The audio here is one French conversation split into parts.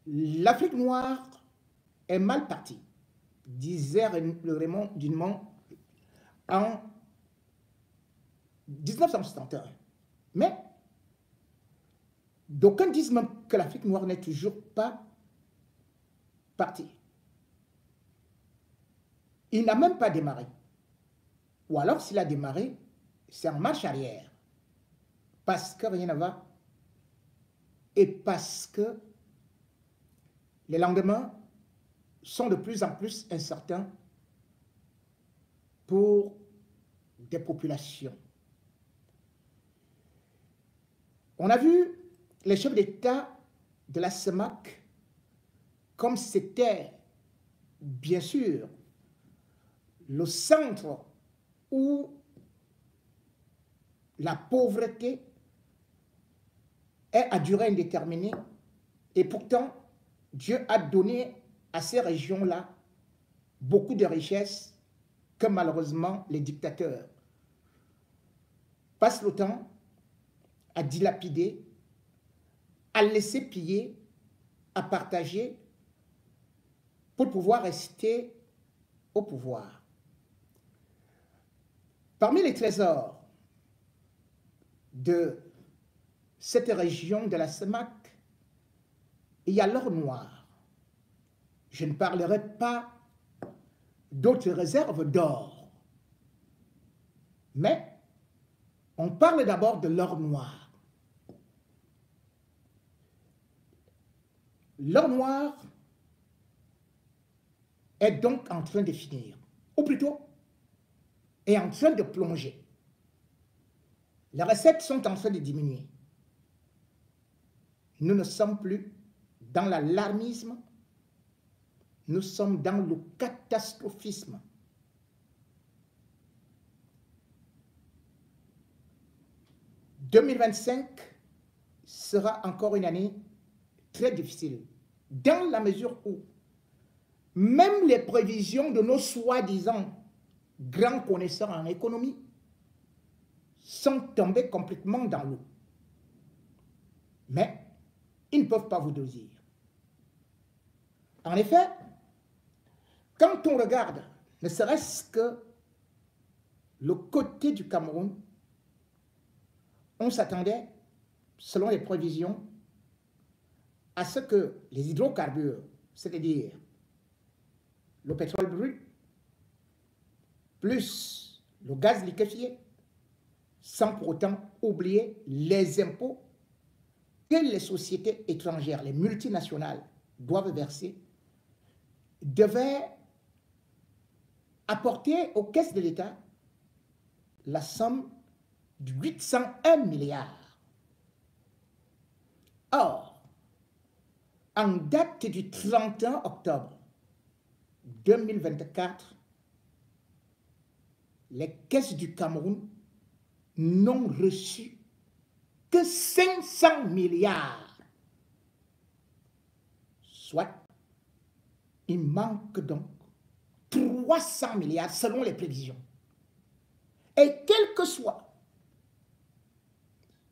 l'Afrique noire est mal partie, disait le Raymond Dumont en 1971. Mais d'aucuns disent même que l'Afrique noire n'est toujours pas partie. Il n'a même pas démarré. Ou alors, s'il a démarré, c'est en marche arrière. Parce que rien ne va. Et parce que les lendemains sont de plus en plus incertains pour des populations. On a vu les chefs d'État de la CEMAC comme c'était, bien sûr, le centre où la pauvreté est à durée indéterminée, et pourtant, Dieu a donné à ces régions-là beaucoup de richesses que malheureusement les dictateurs passent le temps à dilapider, à laisser piller, à partager pour pouvoir rester au pouvoir. Parmi les trésors de cette région de la CEMAC, il y a l'or noir. Je ne parlerai pas d'autres réserves d'or, mais on parle d'abord de l'or noir. L'or noir est donc en train de finir, ou plutôt est en train de plonger. Les recettes sont en train de diminuer. Nous ne sommes plus dans l'alarmisme, nous sommes dans le catastrophisme. « 2025 sera encore une année très difficile, dans la mesure où même les prévisions de nos soi-disant grands connaisseurs en économie sont tombées complètement dans l'eau. Mais ils ne peuvent pas vous le dire. En effet, quand on regarde, ne serait-ce que le côté du Cameroun, on s'attendait, selon les prévisions, à ce que les hydrocarbures, c'est-à-dire le pétrole brut, plus le gaz liquéfié, sans pour autant oublier les impôts que les sociétés étrangères, les multinationales, doivent verser, devaient apporter aux caisses de l'État la somme de 801 milliards. Or, en date du 31 octobre 2024, les caisses du Cameroun n'ont reçu que 500 milliards. Soit, il manque donc 300 milliards selon les prévisions. Et quel que soit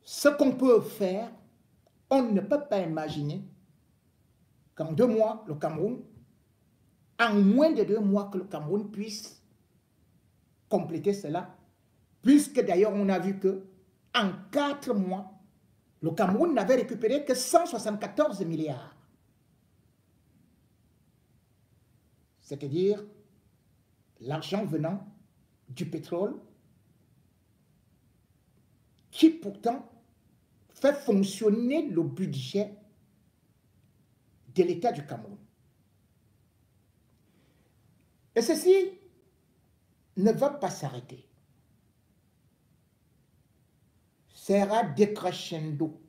ce qu'on peut faire, on ne peut pas imaginer qu'en 2 mois, le Cameroun, en moins de 2 mois, que le Cameroun puisse compléter cela, puisque d'ailleurs on a vu que en 4 mois, le Cameroun n'avait récupéré que 174 milliards. C'est-à-dire l'argent venant du pétrole qui pourtant fait fonctionner le budget de l'État du Cameroun. Et ceci ne va pas s'arrêter. Sera décrescendo.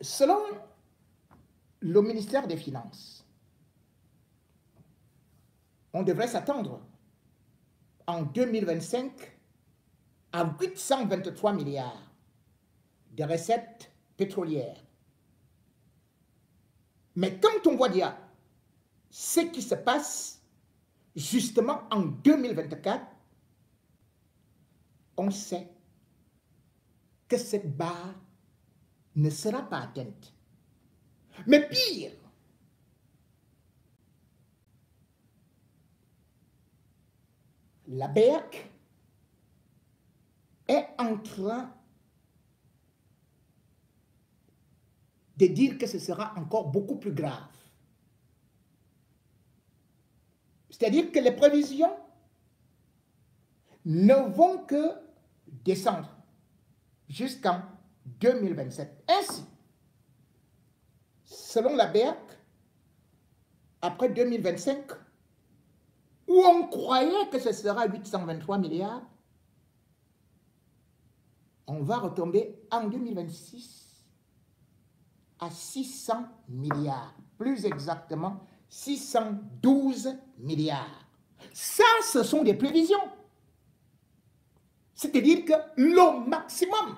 Selon le ministère des Finances, on devrait s'attendre en 2025 à 823 milliards de recettes pétrolières. Mais quand on voit déjà ce qui se passe justement en 2024, on sait que cette barre ne sera pas atteinte. Mais pire, la BEAC est en train de dire que ce sera encore beaucoup plus grave. C'est-à-dire que les prévisions ne vont que descendre jusqu'en 2027. Ainsi, selon la BEAC, après 2025, où on croyait que ce sera 823 milliards, on va retomber en 2026 à 600 milliards. Plus exactement, 612 milliards. Ça, ce sont des prévisions. C'est-à-dire que le maximum.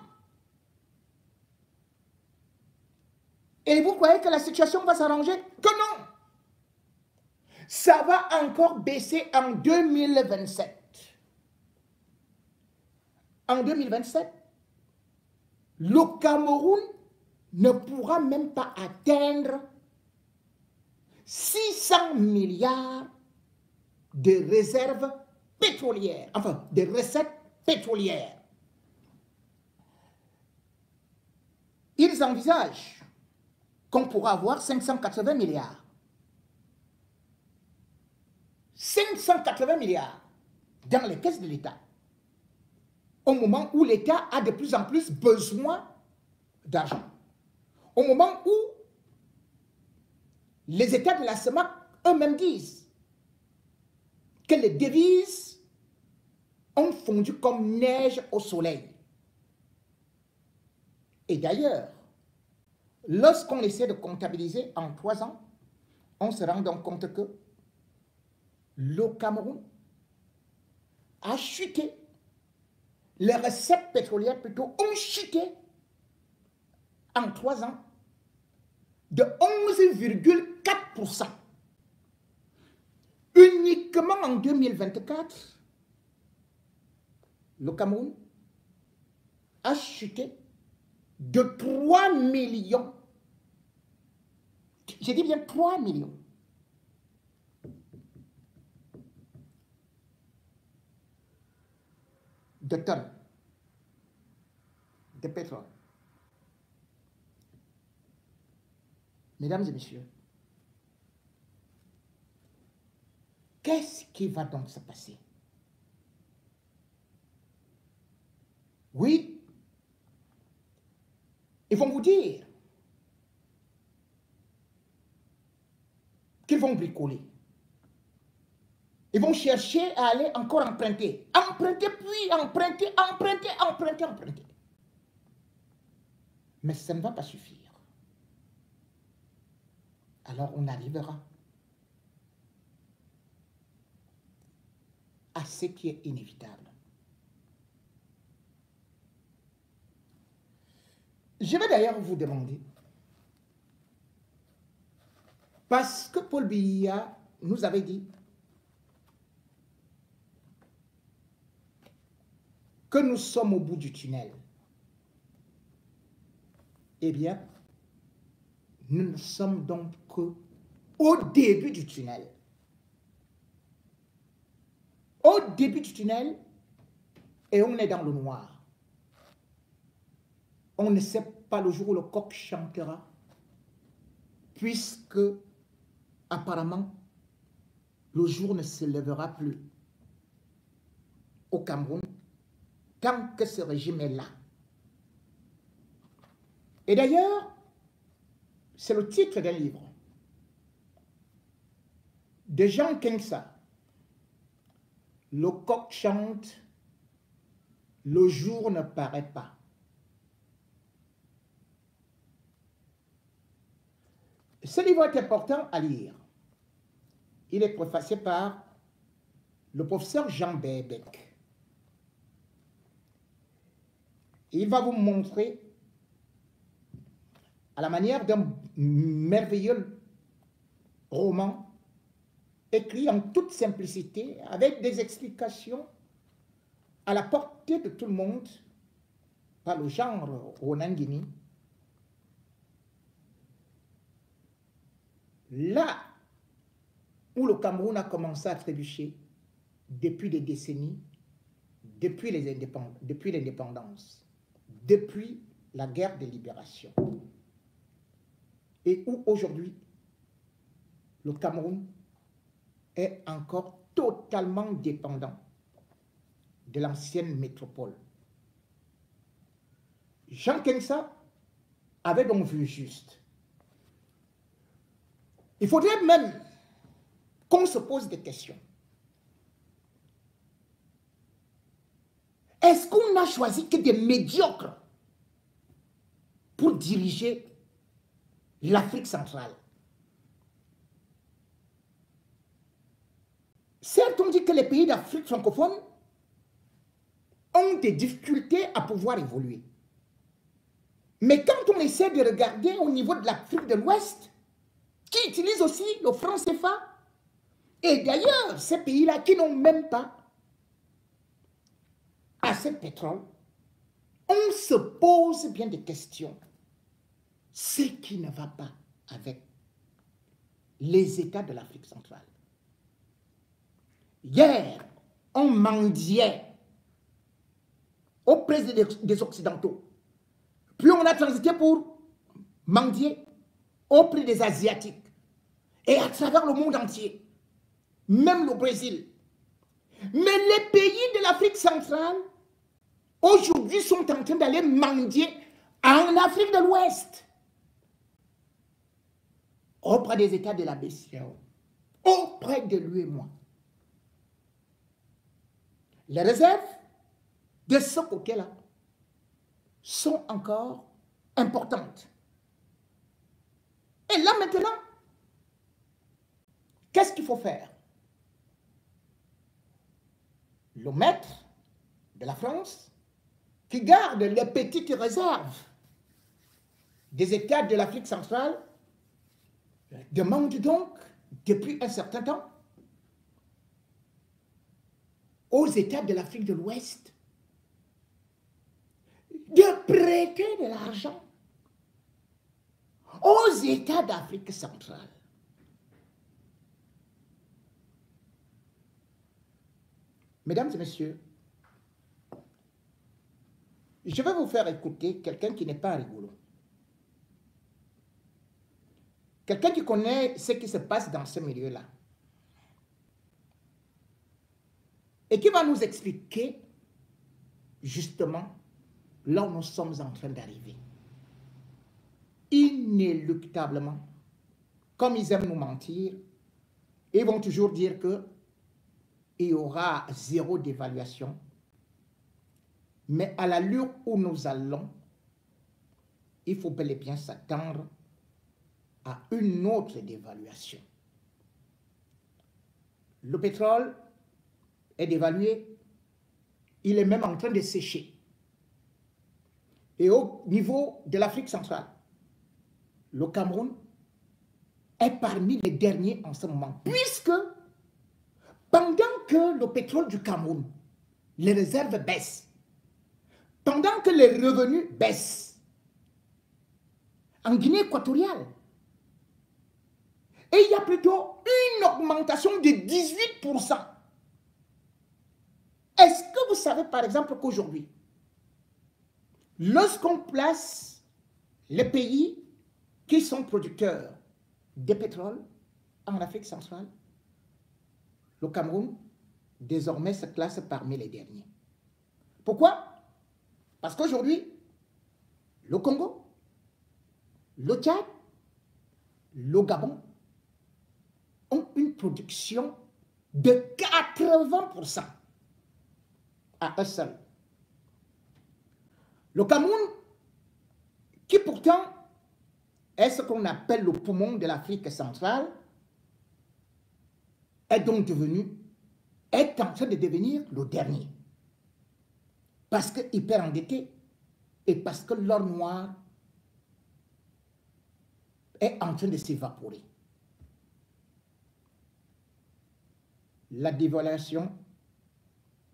Et vous croyez que la situation va s'arranger? Que non! Ça va encore baisser en 2027. En 2027, le Cameroun ne pourra même pas atteindre 600 milliards de réserves pétrolières, enfin, de recettes pétrolières. Ils envisagent qu'on pourra avoir 580 milliards. 580 milliards dans les caisses de l'État, au moment où l'État a de plus en plus besoin d'argent, au moment où les États de la CEMAC eux-mêmes disent que les devises ont fondu comme neige au soleil. Et d'ailleurs, lorsqu'on essaie de comptabiliser en 3 ans, on se rend donc compte que le Cameroun a chuté. Les recettes pétrolières plutôt ont chuté en 3 ans de 11,4%. Uniquement en 2024, le Cameroun a chuté de 3 millions. J'ai dit bien 3 millions. De tonnes de pétrole. Mesdames et messieurs, qu'est-ce qui va donc se passer? Oui, ils vont vous dire qu'ils vont bricoler. Ils vont chercher à aller encore emprunter. Emprunter, puis emprunter, emprunter, emprunter, emprunter. Mais ça ne va pas suffire. Alors on arrivera à ce qui est inévitable. Je vais d'ailleurs vous demander, parce que Paul Biya nous avait dit que nous sommes au bout du tunnel. Eh bien, nous ne sommes donc qu'au début du tunnel. Au début du tunnel, et on est dans le noir. On ne sait pas le jour où le coq chantera, puisque apparemment, le jour ne se lèvera plus au Cameroun tant que ce régime est là. Et d'ailleurs, c'est le titre d'un livre de Jean Kensa. Le coq chante, le jour ne paraît pas. Ce livre est important à lire. Il est préfacé par le professeur Jean Bébec. Il va vous montrer, à la manière d'un merveilleux roman, écrit en toute simplicité, avec des explications à la portée de tout le monde, par le genre Ronangini, là où le Cameroun a commencé à trébucher depuis des décennies, depuis l'indépendance, depuis la guerre de libération, et où aujourd'hui le Cameroun est encore totalement dépendant de l'ancienne métropole. Jean Kensa avait donc vu juste. Il faudrait même qu'on se pose des questions. Est-ce qu'on n'a choisi que des médiocres pour diriger l'Afrique centrale? Certes, on dit que les pays d'Afrique francophone ont des difficultés à pouvoir évoluer. Mais quand on essaie de regarder au niveau de l'Afrique de l'Ouest, qui utilise aussi le franc CFA, et d'ailleurs, ces pays-là qui n'ont même pas assez de pétrole, on se pose bien des questions. Ce qui ne va pas avec les États de l'Afrique centrale. Hier, on mendiait auprès des Occidentaux. Puis on a transité pour mendier auprès des Asiatiques et à travers le monde entier, même le Brésil. Mais les pays de l'Afrique centrale, aujourd'hui, sont en train d'aller mendier en Afrique de l'Ouest, auprès des États de la BCEAO, auprès de lui et moi. Les réserves de ce côté-là sont encore importantes. Et là maintenant, qu'est-ce qu'il faut faire? Le maître de la France, qui garde les petites réserves des États de l'Afrique centrale, demande donc, depuis un certain temps, aux États de l'Afrique de l'Ouest de prêter de l'argent aux États d'Afrique centrale. Mesdames et messieurs, je vais vous faire écouter quelqu'un qui n'est pas rigolo. Quelqu'un qui connaît ce qui se passe dans ce milieu-là. Et qui va nous expliquer justement là où nous sommes en train d'arriver. Inéluctablement, comme ils aiment nous mentir, ils vont toujours dire que il y aura zéro dévaluation. Mais à l'allure où nous allons, il faut bel et bien s'attendre à une autre dévaluation. Le pétrole est dévalué, il est même en train de sécher. Et au niveau de l'Afrique centrale, le Cameroun est parmi les derniers en ce moment, puisque pendant que le pétrole du Cameroun, les réserves baissent, pendant que les revenus baissent, en Guinée équatoriale, et il y a plutôt une augmentation de 18%. Est-ce que vous savez par exemple qu'aujourd'hui, lorsqu'on place les pays qui sont producteurs de pétrole en Afrique centrale, le Cameroun désormais se classe parmi les derniers. Pourquoi? Parce qu'aujourd'hui, le Congo, le Tchad, le Gabon ont une production de 80% à eux seuls. Le Cameroun, qui pourtant est ce qu'on appelle le poumon de l'Afrique centrale, est donc est en train de devenir le dernier. Parce que hyper endetté et parce que l'or noir est en train de s'évaporer. La dévaluation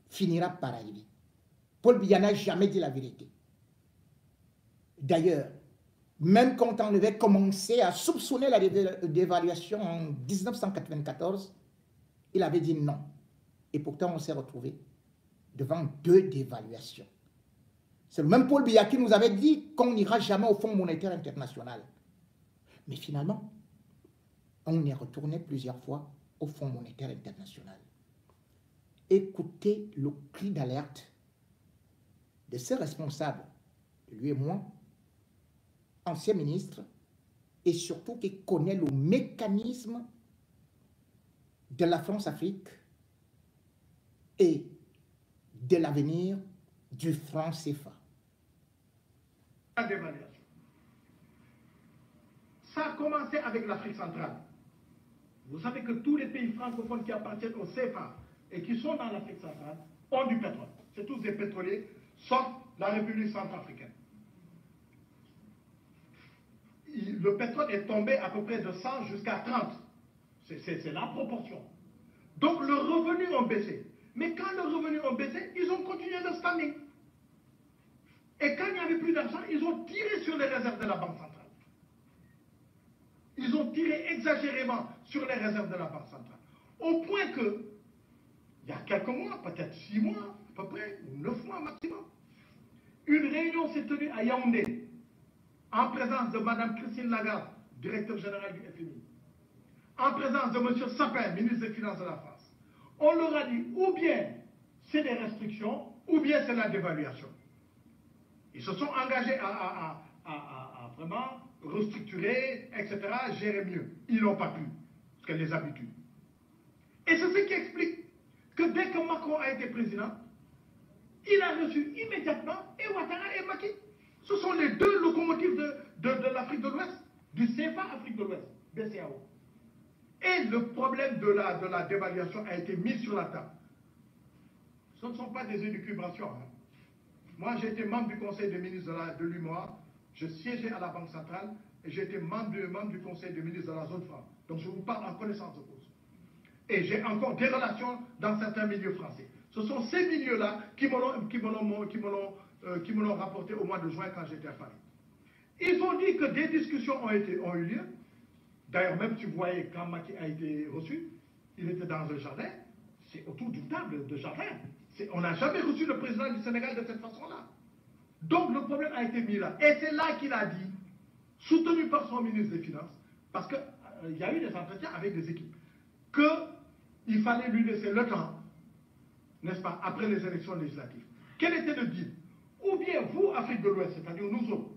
finira par arriver. Paul Biya n'a jamais dit la vérité. D'ailleurs, même quand on avait commencé à soupçonner la dévaluation en 1994, il avait dit non. Et pourtant, on s'est retrouvé devant 2 dévaluations. C'est le même Paul Biya qui nous avait dit qu'on n'ira jamais au Fonds monétaire international. Mais finalement, on est retourné plusieurs fois au Fonds monétaire international. Écoutez le cri d'alerte de ces responsables, lui et moi, ancien ministre, et surtout qui connaît le mécanisme de la France-Afrique et de l'avenir du franc CFA. La dévaluation. Ça a commencé avec l'Afrique centrale. Vous savez que tous les pays francophones qui appartiennent au CFA et qui sont dans l'Afrique centrale ont du pétrole. C'est tous des pétroliers, sauf la République centrafricaine. Le pétrole est tombé à peu près de 100 jusqu'à 30. C'est la proportion. Donc le revenu ont baissé. Mais quand le revenu ont baissé, ils ont continué le standing. Et quand il n'y avait plus d'argent, ils ont tiré sur les réserves de la Banque centrale. Ils ont tiré exagérément sur les réserves de la Banque centrale. Au point que, il y a quelques mois, peut-être 6 mois, à peu près, ou 9 mois maximum, une réunion s'est tenue à Yaoundé, en présence de Mme Christine Lagarde, directeur général du FMI, en présence de M. Sapin, ministre des Finances de la France. On leur a dit, ou bien c'est des restrictions, ou bien c'est la dévaluation. Ils se sont engagés à vraiment restructurer, etc., gérer mieux. Ils n'ont pas pu, parce que les habitudes. Et c'est ce qui explique que dès que Macron a été président, il a reçu immédiatement et Ouattara et Macky. Ce sont les 2 locomotives de l'Afrique de l'Ouest, du CFA Afrique de l'Ouest, BCAO. Et le problème de la dévaluation a été mis sur la table. Ce ne sont pas des élucubrations. Hein. Moi, j'ai été membre du conseil des ministres de l'UMOA, je siégeais à la Banque centrale et j'ai été membre du conseil des ministres de la zone franc. Donc je vous parle en connaissance de cause. Et j'ai encore des relations dans certains milieux français. Ce sont ces milieux-là qui me l'ont rapporté au mois de juin quand j'étais à Paris. Ils ont dit que des discussions ont eu lieu. D'ailleurs, même tu voyais quand Macky a été reçu, il était dans un jardin, c'est autour d'une table de jardin. On n'a jamais reçu le président du Sénégal de cette façon-là. Donc le problème a été mis là. Et c'est là qu'il a dit, soutenu par son ministre des Finances, parce qu'il y a eu des entretiens avec des équipes, qu'il fallait lui laisser le temps, n'est-ce pas, après les élections législatives. Quel était le deal? Ou bien vous, Afrique de l'Ouest, c'est-à-dire nous autres,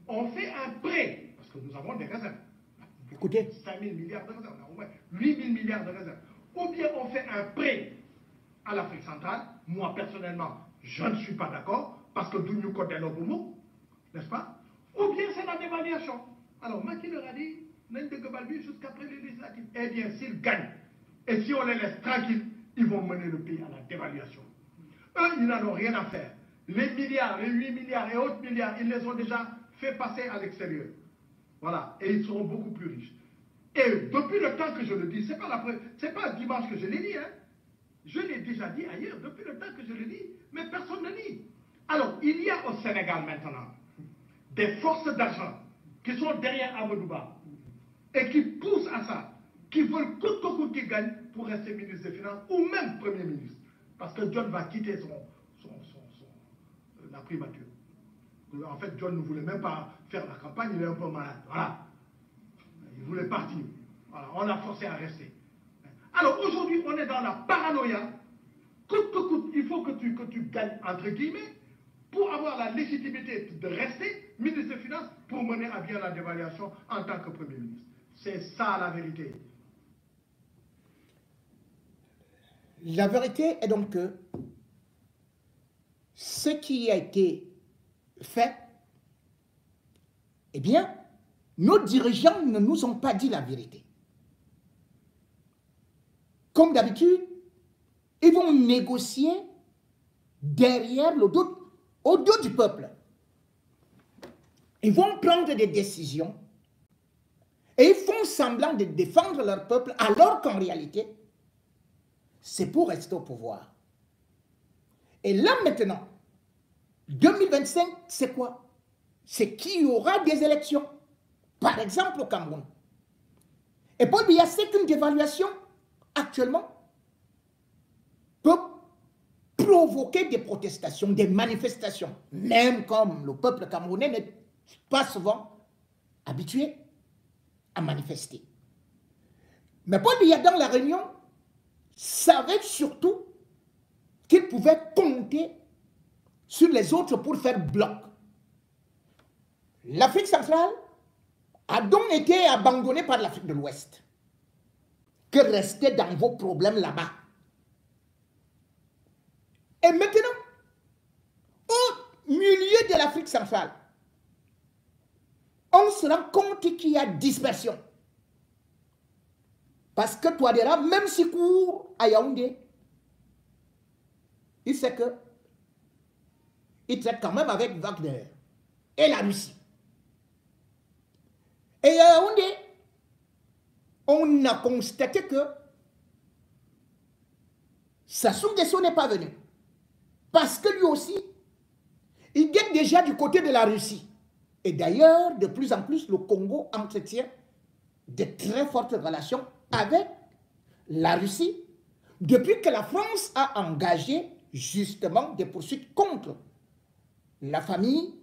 on fait un prêt, parce que nous avons des réserves. Écoutez, 5 000 milliards de réserves, on a au moins 8 000 milliards de réserves. Ou bien on fait un prêt à l'Afrique centrale. Moi, personnellement, je ne suis pas d'accord, parce que nous connaissons nos mots, n'est-ce pas? Ou bien c'est la dévaluation. Alors, Macky leur a dit, n'en de Gabalbi jusqu'après les législatives. Eh bien, s'ils gagnent, et si on les laisse tranquilles, ils vont mener le pays à la dévaluation. Eux, ils n'en ont rien à faire. Les milliards, les 8 milliards et autres milliards, ils les ont déjà fait passer à l'extérieur. Voilà, et ils seront beaucoup plus riches. Et depuis le temps que je le dis, c'est pas dimanche que je l'ai dit, hein. Je l'ai déjà dit ailleurs, depuis le temps que je le dis, mais personne ne dit. Alors, il y a au Sénégal maintenant des forces d'argent qui sont derrière Amadouba et qui poussent à ça, qui veulent coûte que coûte qu'ils gagnent pour rester ministre des Finances ou même Premier ministre. Parce que John va quitter la primature. En fait, John ne voulait même pas faire la campagne, il est un peu malade. Voilà. Il voulait partir. Voilà. On l'a forcé à rester. Alors aujourd'hui, on est dans la paranoïa. Coûte que coûte, il faut que tu gagnes, entre guillemets, pour avoir la légitimité de rester ministre des Finances pour mener à bien la dévaluation en tant que Premier ministre. C'est ça la vérité. La vérité est donc que ce qui a été fait, eh bien, nos dirigeants ne nous ont pas dit la vérité. Comme d'habitude, ils vont négocier derrière le dos, au dos du peuple. Ils vont prendre des décisions et ils font semblant de défendre leur peuple alors qu'en réalité, c'est pour rester au pouvoir. Et là maintenant, 2025, c'est quoi? c'est qu'il y aura des élections. Par exemple au Cameroun. Et Paul Biya sait qu'une dévaluation actuellement peut provoquer des protestations, des manifestations, même comme le peuple camerounais n'est pas souvent habitué à manifester. Mais Paul Biya, dans la réunion, savait surtout qu'il pouvait compter sur les autres pour faire bloc. L'Afrique centrale a donc été abandonnée par l'Afrique de l'Ouest. Que restez dans vos problèmes là-bas. Et maintenant, au milieu de l'Afrique centrale, on se rend compte qu'il y a dispersion. Parce que Touadéra, même s'il court à Yaoundé, il sait que il traite quand même avec Wagner et la Russie. Et à Yaoundé, on a constaté que Sassou Nguesso n'est pas venu. Parce que lui aussi, il guette déjà du côté de la Russie. Et d'ailleurs, de plus en plus, le Congo entretient de très fortes relations avec la Russie depuis que la France a engagé justement des poursuites contre la famille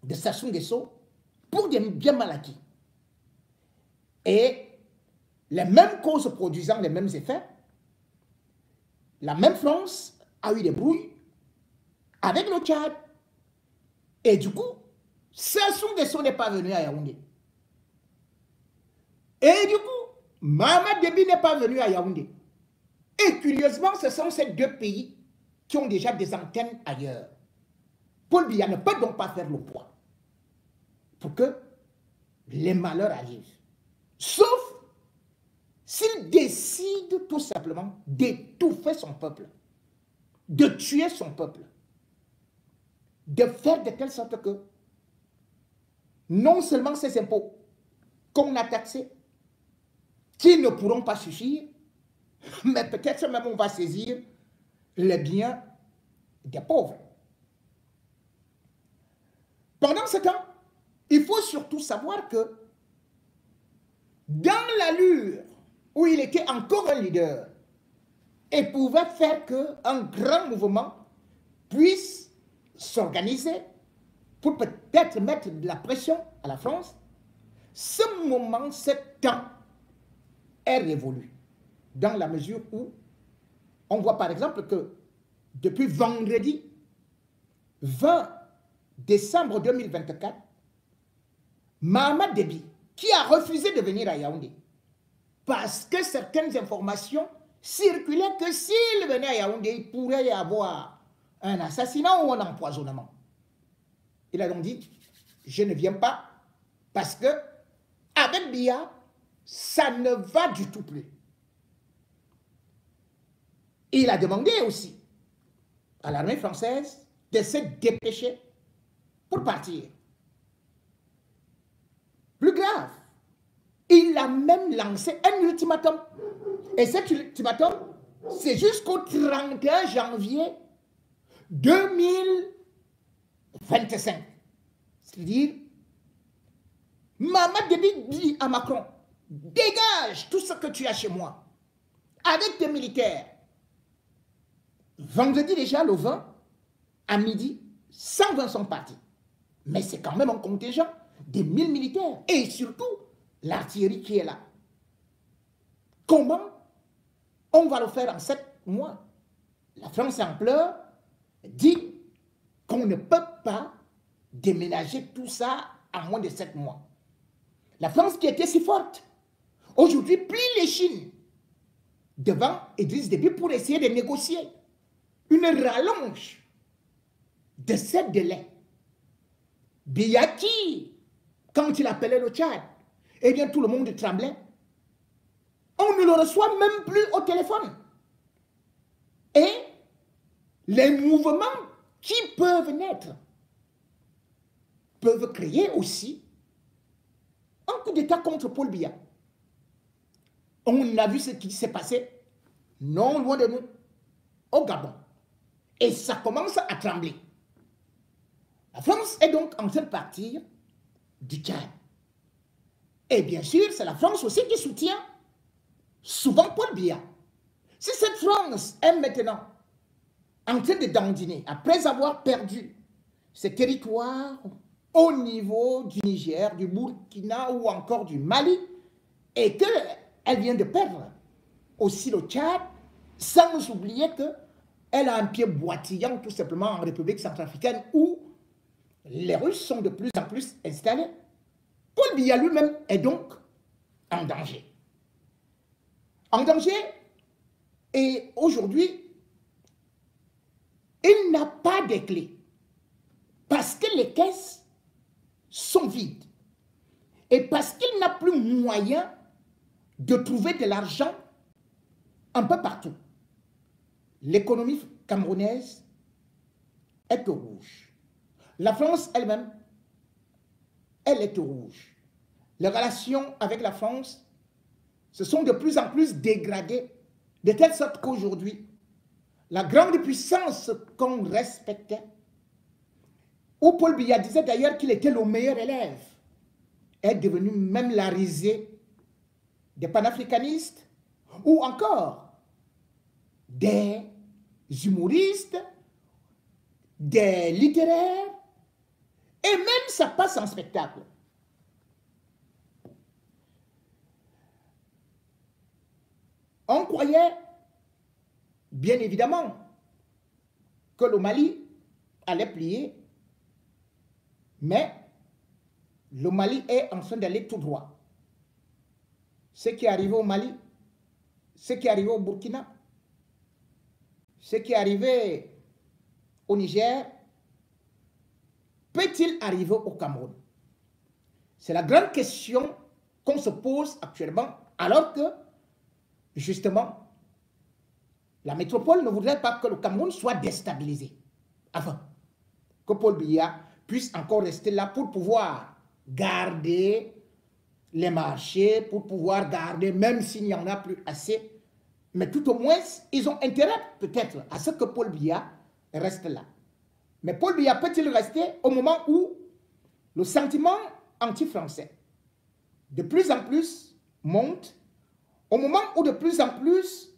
de Sassou Nguesso pour des biens mal acquis. Et les mêmes causes produisant les mêmes effets, la même France a eu des brouilles avec le Tchad. Et du coup, Sassou Nguesso n'est pas venu à Yaoundé. Et du coup, Mahamat Déby n'est pas venu à Yaoundé. Et curieusement, ce sont ces deux pays qui ont déjà des antennes ailleurs. Paul Biya ne peut donc pas faire le poids pour que les malheurs arrivent. Sauf s'il décide tout simplement d'étouffer son peuple, de tuer son peuple, de faire de telle sorte que non seulement ces impôts qu'on a taxés, qui ne pourront pas suffire, mais peut-être même on va saisir les biens des pauvres. Pendant ce temps, il faut surtout savoir que dans l'allure où il était encore un leader et pouvait faire qu'un grand mouvement puisse s'organiser pour peut-être mettre de la pression à la France, ce moment, ce temps est révolu. Dans la mesure où on voit par exemple que depuis vendredi 20 décembre 2024, Mahamat Déby, qui a refusé de venir à Yaoundé, parce que certaines informations circulaient que s'il venait à Yaoundé, il pourrait y avoir un assassinat ou un empoisonnement. Il a donc dit, je ne viens pas parce que avec Biya, ça ne va du tout plus. Il a demandé aussi à l'armée française de se dépêcher pour partir. Plus grave, il a même lancé un ultimatum. Et cet ultimatum, c'est jusqu'au 31 janvier 2025. C'est-à-dire, Mahamat Déby dit à Macron, dégage tout ce que tu as chez moi, avec tes militaires. Vendredi déjà, le 20, à midi, 120 sont partis. Mais c'est quand même un contingent de 1000 militaires. Et surtout, l'artillerie qui est là. Comment on va le faire en 7 mois? La France en pleurs dit qu'on ne peut pas déménager tout ça en moins de 7 mois. La France qui était si forte, aujourd'hui plie les chines devant Idriss Déby pour essayer de négocier une rallonge de ces délais. Biya qui, quand il appelait le Tchad, eh bien tout le monde tremblait. On ne le reçoit même plus au téléphone. Et les mouvements qui peuvent naître peuvent créer aussi un coup d'État contre Paul Biya. On a vu ce qui s'est passé non loin de nous, au Gabon. Et ça commence à trembler. La France est donc en train de partir du Tchad. Et bien sûr, c'est la France aussi qui soutient souvent Paul Biya. Si cette France est maintenant en train de dandiner, après avoir perdu ses territoires au niveau du Niger, du Burkina ou encore du Mali, et qu'elle vient de perdre aussi le Tchad, sans oublier qu'elle a un pied boitillant tout simplement en République centrafricaine où les Russes sont de plus en plus installés. Paul Biya lui-même est donc en danger. En danger, et aujourd'hui, il n'a pas de clés parce que les caisses sont vides et parce qu'il n'a plus moyen de trouver de l'argent un peu partout. L'économie camerounaise est au rouge. La France elle-même, elle est au rouge. Les relations avec la France se sont de plus en plus dégradées, de telle sorte qu'aujourd'hui, la grande puissance qu'on respectait, où Paul Biya disait d'ailleurs qu'il était le meilleur élève, est devenu même la risée des panafricanistes ou encore des humoristes, des littéraires, et même ça passe en spectacle. On croyait, bien évidemment, que le Mali allait plier, mais le Mali est en train d'aller tout droit. Ce qui est arrivé au Mali, ce qui est arrivé au Burkina, ce qui est arrivé au Niger, peut-il arriver au Cameroun? C'est la grande question qu'on se pose actuellement, alors que, justement, la métropole ne voudrait pas que le Cameroun soit déstabilisé, afin que Paul Biya puisse encore rester là pour pouvoir garder les marchés, pour pouvoir garder, même s'il n'y en a plus assez, mais tout au moins, ils ont intérêt peut-être à ce que Paul Biya reste là. Mais Paul Biya peut-il rester au moment où le sentiment anti-français de plus en plus monte, au moment où de plus en plus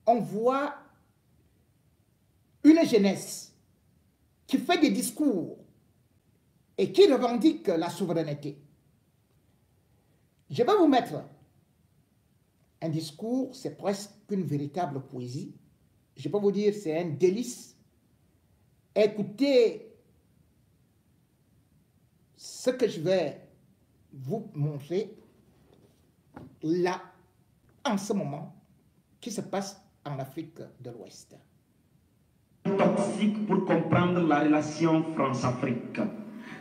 on voit une jeunesse qui fait des discours et qui revendique la souveraineté? Je vais vous mettre un discours, c'est presque une véritable poésie. Je peux vous dire, c'est un délice. Écoutez ce que je vais vous montrer là, en ce moment, qui se passe en Afrique de l'Ouest. Toxique pour comprendre la relation France-Afrique.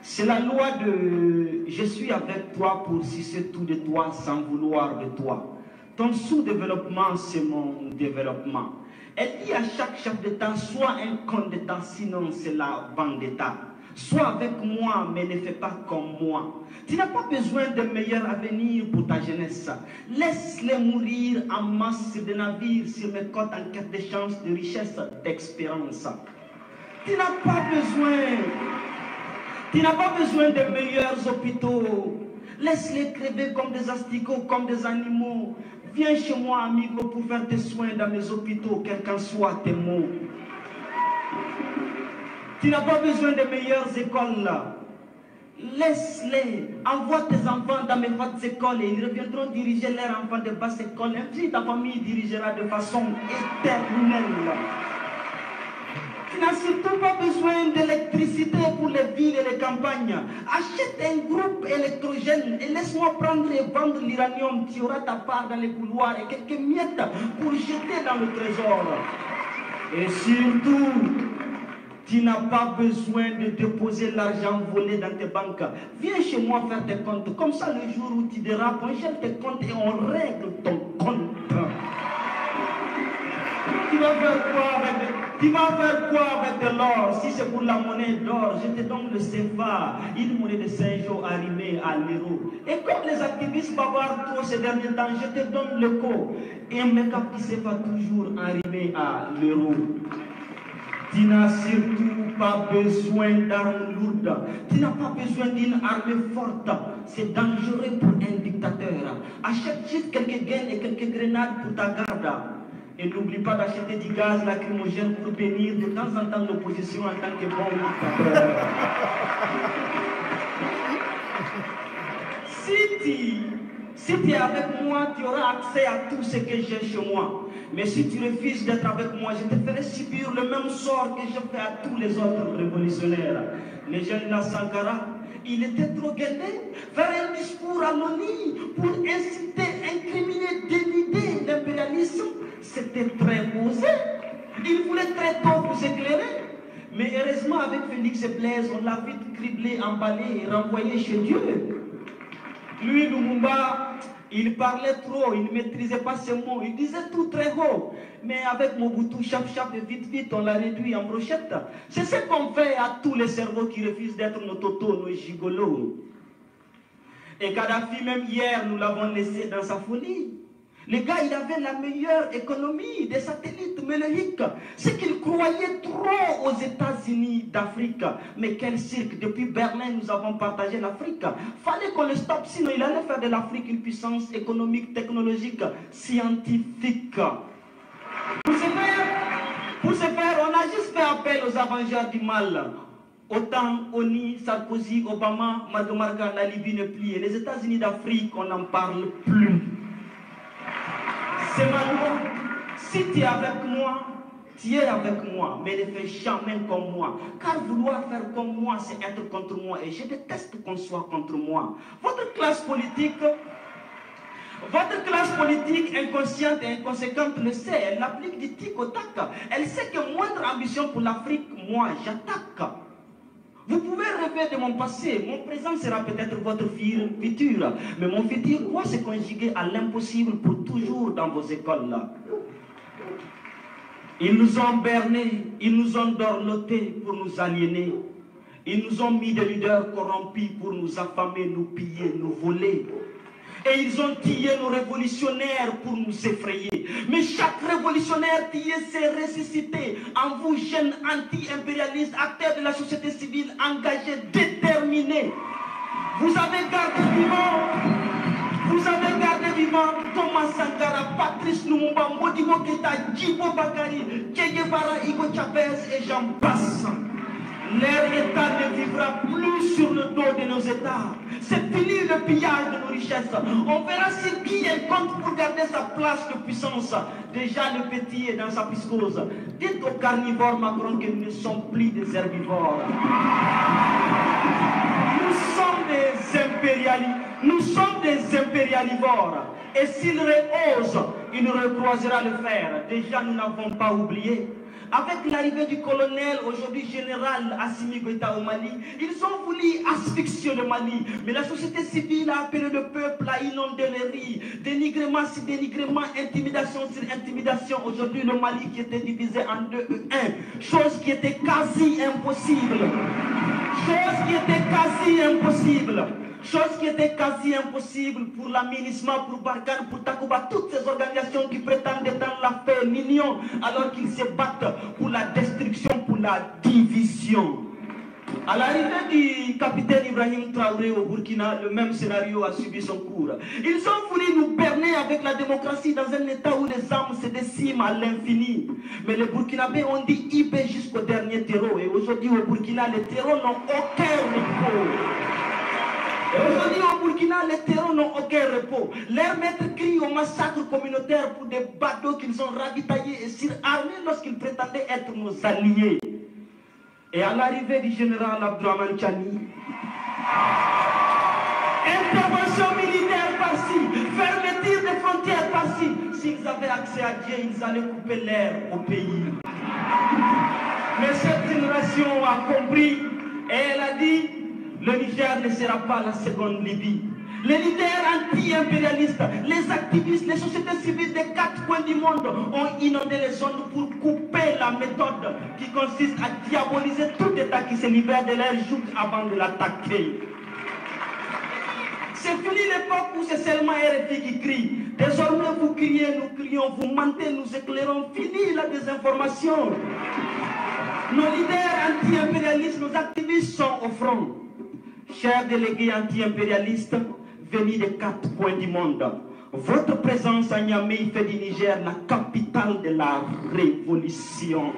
C'est la loi de « je suis avec toi pour sucer tout de toi sans vouloir de toi ». Ton sous-développement, c'est mon développement. Elle dit à chaque chef d'État, sois un con d'État, sinon c'est la vendetta. Sois avec moi, mais ne fais pas comme moi. Tu n'as pas besoin de meilleur avenir pour ta jeunesse. Laisse-les mourir en masse sur des navires, sur mes côtes en quête de chance, de richesse, d'expérience. Tu n'as pas besoin de meilleurs hôpitaux. Laisse-les crever comme des asticots, comme des animaux. Viens chez moi, amigo, pour faire tes soins dans mes hôpitaux, quels qu'en soient tes maux. Tu n'as pas besoin de meilleures écoles. Laisse-les. Envoie tes enfants dans mes hautes écoles et ils reviendront diriger leurs enfants de basse école. Ainsi, ta famille dirigera de façon éternelle. Tu n'as surtout pas besoin d'électricité pour les villes et les campagnes. Achète un groupe électrogène et laisse-moi prendre et vendre l'uranium. Tu auras ta part dans les couloirs et quelques miettes pour jeter dans le trésor. Et surtout, tu n'as pas besoin de déposer l'argent volé dans tes banques. Viens chez moi faire tes comptes. Comme ça, le jour où tu dérapes, on gèle tes comptes et on règle ton compte. Tu vas faire quoi avec de l'or? Si c'est pour la monnaie d'or, je te donne le CFA, une monnaie de 5 jours arrimée à l'euro. Et comme les activistes bavardent trop ces derniers temps, je te donne le co. Et un make-up qui se va toujours arrimer à l'euro. Tu n'as surtout pas besoin d'armes lourdes. Tu n'as pas besoin d'une armée forte. C'est dangereux pour un dictateur. Achète juste quelques gaines et quelques grenades pour ta garde. Et n'oublie pas d'acheter du gaz lacrymogène pour bénir de temps en temps l'opposition en tant que bon dictateur. Si tu es avec moi, tu auras accès à tout ce que j'ai chez moi. Mais si tu refuses d'être avec moi, je te ferai subir le même sort que je fais à tous les autres révolutionnaires. Le général Sankara, il était trop gainé. Faire un discours à l'ONU pour inciter, incriminer, dénider l'impérialisme, c'était très osé. Il voulait très tôt vous éclairer. Mais heureusement, avec Félix et Blaise, on l'a vite criblé, emballé et renvoyé chez Dieu. Lui, Lumumba, il parlait trop, il ne maîtrisait pas ses mots, il disait tout très haut. Mais avec Mobutu, chap et vite, on l'a réduit en brochette. C'est ce qu'on fait à tous les cerveaux qui refusent d'être nos totos, nos gigolos. Et Kadhafi, même hier, nous l'avons laissé dans sa folie. Le gars, il avait la meilleure économie des satellites, mais le hic, c'est qu'il croyait trop aux États-Unis d'Afrique. Mais quel cirque! Depuis Berlin, nous avons partagé l'Afrique. Fallait qu'on le stoppe, sinon il allait faire de l'Afrique une puissance économique, technologique, scientifique. Pour ce faire, on a juste fait appel aux avengeurs du mal. Autant ONU, Sarkozy, Obama, Marga, la Libye ne plie. Les États-Unis d'Afrique, on n'en parle plus. C'est ma loi. Si tu es avec moi, tu es avec moi, mais ne fais jamais comme moi. Car vouloir faire comme moi, c'est être contre moi. Et je déteste qu'on soit contre moi. Votre classe politique inconsciente et inconséquente le sait. Elle applique du tic au tac. Elle sait que moindre ambition pour l'Afrique, moi, j'attaque. Vous pouvez rêver de mon passé, mon présent sera peut-être votre futur, mais mon futur doit se conjuguer à l'impossible pour toujours dans vos écoles là. Ils nous ont bernés, ils nous ont dorlotés pour nous aliéner, ils nous ont mis des leaders corrompus pour nous affamer, nous piller, nous voler. Et ils ont tué nos révolutionnaires pour nous effrayer. Mais chaque révolutionnaire tué s'est ressuscité. En vous, jeunes anti-impérialistes, acteurs de la société civile, engagés, déterminés. Vous avez gardé vivant Thomas Sankara, Patrice Lumumba, Modibo Keïta, Djibo Bakary, Che Guevara, Hugo Chavez et j'en passe. Leur État ne vivra plus sur le dos de nos États. C'est fini le pillage de nos richesses. On verra si qui est contre pour garder sa place de puissance. Déjà le petit est dans sa piscose. Dites aux carnivores Macron que nous ne sommes plus des herbivores. Nous sommes des impérialivores. Et s'il reose, il nous recroisera le fer. Déjà nous n'avons pas oublié. Avec l'arrivée du colonel, aujourd'hui général Assimi Goïta au Mali, ils ont voulu asphyxier le Mali. Mais la société civile a appelé le peuple à inonder les rues. Dénigrement sur dénigrement, intimidation sur intimidation. Aujourd'hui, le Mali qui était divisé en 2 et 1. Chose qui était quasi impossible. Chose qui était quasi impossible pour l'aménagement, pour Barkhane, pour Takuba, toutes ces organisations qui prétendent être la paix, l'union, alors qu'ils se battent pour la destruction, pour la division. À l'arrivée du capitaine Ibrahim Traoré au Burkina, le même scénario a subi son cours. Ils ont voulu nous berner avec la démocratie dans un état où les âmes se déciment à l'infini. Mais les Burkinabés ont dit IB jusqu'au dernier terreau. Et aujourd'hui au Burkina, les terreaux n'ont aucun repos. Et aujourd'hui au Burkina, les terreaux n'ont aucun repos. Leurs maîtres crient au massacre communautaire pour des bateaux qu'ils ont ravitaillés et surarmés lorsqu'ils prétendaient être nos alliés. Et à l'arrivée du général Abdourahmane Tchani, intervention militaire par-ci, fermeture des frontières par-ci. S'ils avaient accès à Dieu, ils allaient couper l'air au pays. Mais cette génération a compris et elle a dit, le Niger ne sera pas la seconde Libye. Les leaders anti-impérialistes, les activistes, les sociétés civiles des 4 coins du monde ont inondé les zones pour couper la méthode qui consiste à diaboliser tout État qui se libère de leur joug avant de l'attaquer. C'est fini l'époque où c'est seulement RFI qui crie. Désormais vous criez, nous crions, vous mentez, nous éclairons. Fini la désinformation. Nos leaders anti-impérialistes, nos activistes sont au front. Chers délégués anti-impérialistes, venus des 4 coins du monde, votre présence à Niamey fait du Niger la capitale de la révolution.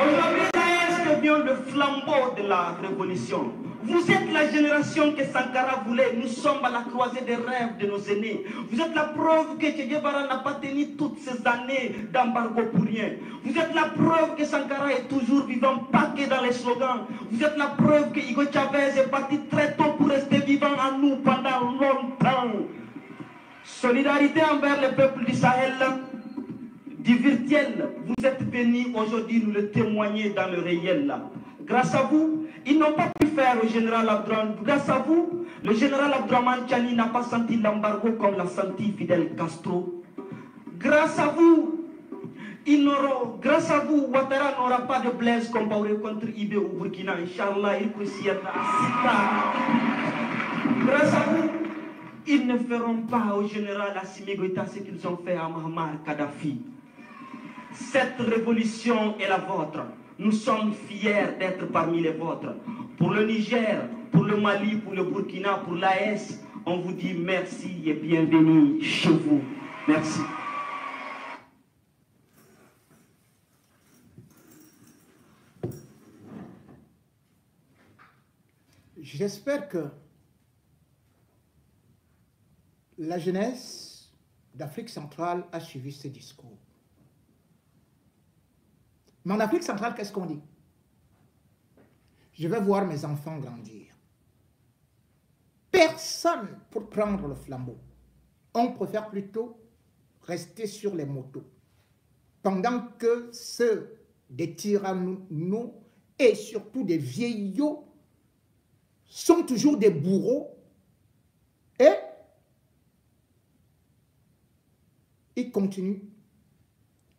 Aujourd'hui, l'AES devient le flambeau de la révolution. Vous êtes la génération que Sankara voulait. Nous sommes à la croisée des rêves de nos aînés. Vous êtes la preuve que Che Guevara n'a pas tenu toutes ces années d'embargo pour rien. Vous êtes la preuve que Sankara est toujours vivant, pas que dans les slogans. Vous êtes la preuve que Hugo Chavez est parti très tôt pour rester vivant en nous pendant longtemps. Solidarité envers le peuple du Sahel, du virtuel. Vous êtes venus aujourd'hui nous le témoigner dans le réel. Grâce à vous, ils n'ont pas pu faire au général Abdourahmane. Grâce à vous, le général Abdourahmane Tchani n'a pas senti l'embargo comme l'a senti Fidel Castro. Grâce à vous, grâce à vous, Ouattara n'aura pas de Blaise Compaoré contre Ibé ou Burkina. Inch'Allah, il peut s'y être grâce à vous, ils ne feront pas au général Assimi Goïta ce qu'ils ont fait à Muammar Kadhafi. Cette révolution est la vôtre. Nous sommes fiers d'être parmi les vôtres. Pour le Niger, pour le Mali, pour le Burkina, pour l'AES, on vous dit merci et bienvenue chez vous. Merci. J'espère que la jeunesse d'Afrique centrale a suivi ce discours. Mais en Afrique centrale, qu'est-ce qu'on dit? Je vais voir mes enfants grandir. Personne pour prendre le flambeau. On préfère plutôt rester sur les motos. Pendant que ceux des tyrannos et surtout des vieillots sont toujours des bourreaux et ils continuent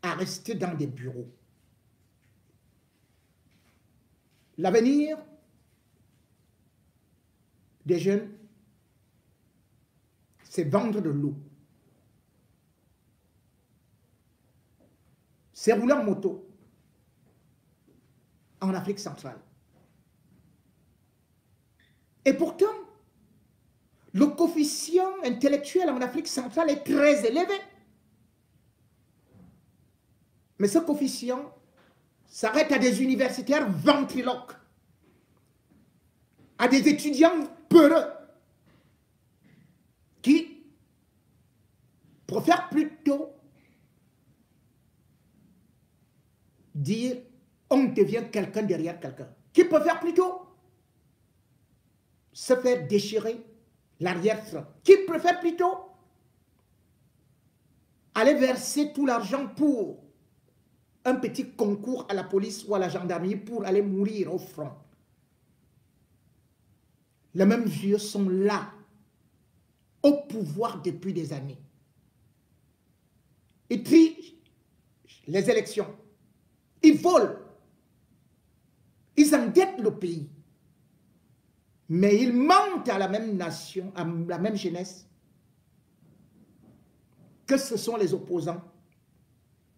à rester dans des bureaux. L'avenir des jeunes, c'est vendre de l'eau. C'est rouler en moto en Afrique centrale. Et pourtant, le coefficient intellectuel en Afrique centrale est très élevé. Mais ce coefficient s'arrête à des universitaires ventriloques, à des étudiants peureux, qui préfèrent plutôt dire on devient quelqu'un derrière quelqu'un, qui préfèrent plutôt se faire déchirer l'arrière-train, qui préfèrent plutôt aller verser tout l'argent pour un petit concours à la police ou à la gendarmerie pour aller mourir au front. Les mêmes vieux sont là, au pouvoir depuis des années. Ils trichent les élections. Ils volent. Ils endettent le pays. Mais ils mentent à la même nation, à la même jeunesse, que ce sont les opposants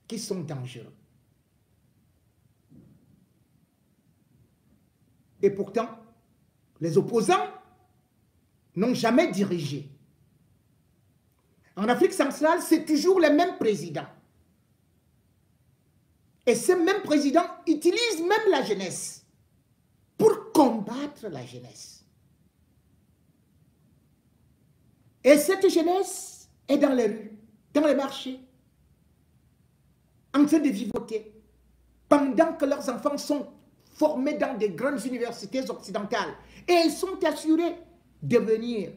qui sont dangereux. Et pourtant, les opposants n'ont jamais dirigé. En Afrique centrale, c'est toujours les mêmes présidents. Et ces mêmes présidents utilisent même la jeunesse pour combattre la jeunesse. Et cette jeunesse est dans les rues, dans les marchés, en train de vivoter, pendant que leurs enfants sont formés dans des grandes universités occidentales. Et ils sont assurés de venir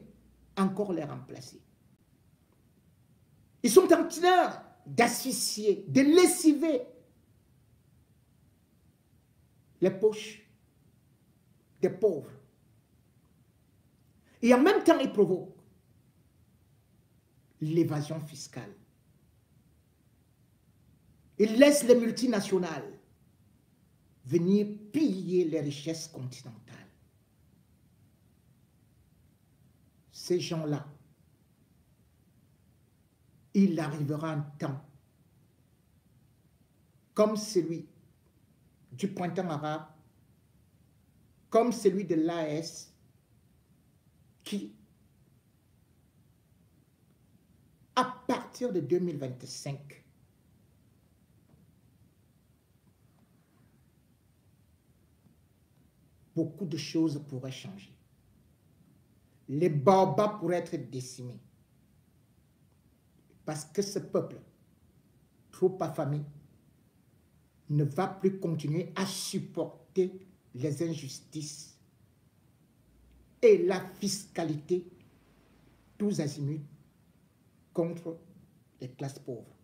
encore les remplacer. Ils sont en train d'asphyxier, de lessiver les poches des pauvres. Et en même temps, ils provoquent l'évasion fiscale. Ils laissent les multinationales venir piller les richesses continentales. Ces gens-là, il arrivera un temps comme celui du printemps arabe, comme celui de l'AES, qui, à partir de 2025, beaucoup de choses pourraient changer. Les Baobabs pourraient être décimés. Parce que ce peuple, trop affamé, ne va plus continuer à supporter les injustices et la fiscalité tous azimuts contre les classes pauvres.